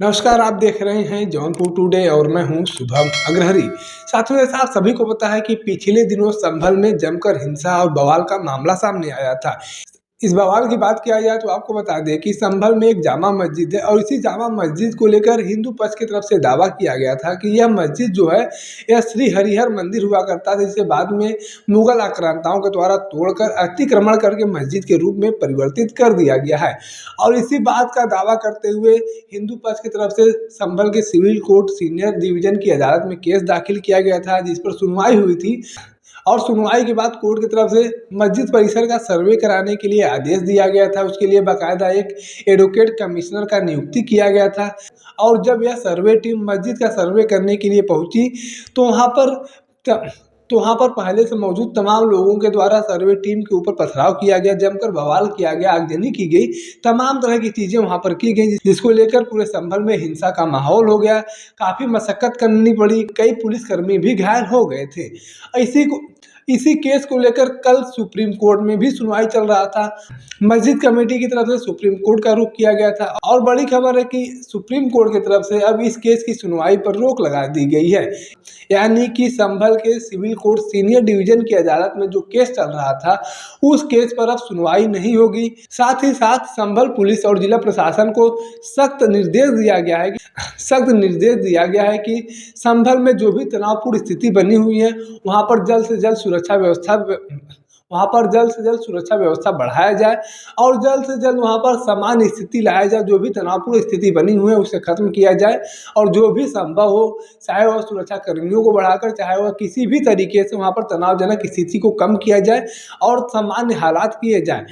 नमस्कार, आप देख रहे हैं जौनपुर टुडे और मैं हूं शुभम अग्रहरी। साथियों के साथ सभी को पता है कि पिछले दिनों संभल में जमकर हिंसा और बवाल का मामला सामने आया था। इस बवाल की बात किया जाए तो आपको बता दें कि संभल में एक जामा मस्जिद है और इसी जामा मस्जिद को लेकर हिंदू पक्ष की तरफ से दावा किया गया था कि यह मस्जिद जो है यह श्री हरिहर मंदिर हुआ करता था, जिसे बाद में मुगल आक्रांताओं के द्वारा तोड़कर अतिक्रमण करके मस्जिद के रूप में परिवर्तित कर दिया गया है। और इसी बात का दावा करते हुए हिंदू पक्ष की तरफ से संभल के सिविल कोर्ट सीनियर डिवीजन की अदालत में केस दाखिल किया गया था, जिस पर सुनवाई हुई थी। और सुनवाई के बाद कोर्ट की तरफ से मस्जिद परिसर का सर्वे कराने के लिए आदेश दिया गया था। उसके लिए बाकायदा एक एडवोकेट कमिश्नर का नियुक्ति किया गया था। और जब यह सर्वे टीम मस्जिद का सर्वे करने के लिए पहुंची तो वहाँ पर पहले से मौजूद तमाम लोगों के द्वारा सर्वे टीम के ऊपर पथराव किया गया, जमकर बवाल किया गया, आगजनी की गई, तमाम तरह की चीज़ें वहाँ पर की गई, जिसको लेकर पूरे संभल में हिंसा का माहौल हो गया। काफ़ी मशक्कत करनी पड़ी, कई पुलिसकर्मी भी घायल हो गए थे। इसी केस को लेकर कल सुप्रीम कोर्ट में भी सुनवाई चल रहा था। मस्जिद कमेटी की तरफ से सुप्रीम कोर्ट का रुख किया गया था और बड़ी खबर है कि सुप्रीम कोर्ट की तरफ से अब इस केस की सुनवाई पर रोक लगा दी गई है। यानी कि संभल के सिविल कोर्ट सीनियर डिवीजन की अदालत में जो केस चल रहा था उस केस पर अब सुनवाई नहीं होगी। साथ ही साथ संभल पुलिस और जिला प्रशासन को सख्त निर्देश दिया गया है कि संभल में जो भी तनावपूर्ण स्थिति बनी हुई है वहाँ पर जल्द से जल्द सुरक्षा व्यवस्था बढ़ाया जाए और जल्द से जल्द वहाँ पर सामान्य स्थिति लाया जाए। जो भी तनावपूर्ण स्थिति बनी हुई है उसे खत्म किया जाए और जो भी संभव हो, चाहे वह सुरक्षा कर्मियों को बढ़ाकर, चाहे वह किसी भी तरीके से वहाँ पर तनावजनक स्थिति को कम किया जाए और सामान्य हालात किए जाए।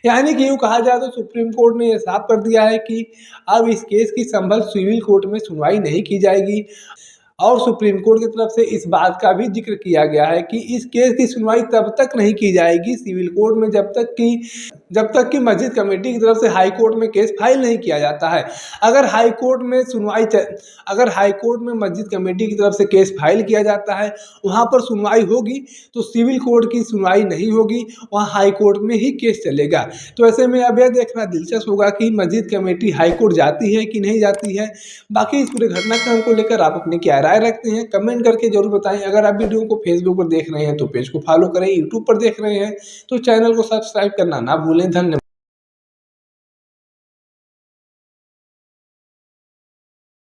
यानी कि यूँ कहा जाए तो सुप्रीम कोर्ट ने यह साफ कर दिया है कि अब इस केस की संभल सिविल कोर्ट में सुनवाई नहीं की जाएगी। और सुप्रीम कोर्ट की तरफ से इस बात का भी जिक्र किया गया है कि इस केस की सुनवाई तब तक नहीं की जाएगी सिविल कोर्ट में जब तक कि मस्जिद कमेटी की तरफ से हाई कोर्ट में केस फाइल नहीं किया जाता है। अगर हाई कोर्ट में मस्जिद कमेटी की तरफ से केस फाइल किया जाता है, वहाँ पर सुनवाई होगी तो सिविल कोर्ट की सुनवाई नहीं होगी, वहाँ हाई कोर्ट में ही केस चलेगा। तो ऐसे में अब यह देखना दिलचस्प होगा कि मस्जिद कमेटी हाई कोर्ट जाती है कि नहीं जाती है। बाकी इस पूरे घटनाक्रम को लेकर आप अपनी क्या राय रखते हैं, कमेंट करके जरूर बताएं। अगर आप वीडियो को फेसबुक पर देख रहे हैं तो पेज को फॉलो करें, यूट्यूब पर देख रहे हैं तो चैनल को सब्सक्राइब करना ना भूलें। धन्यवाद।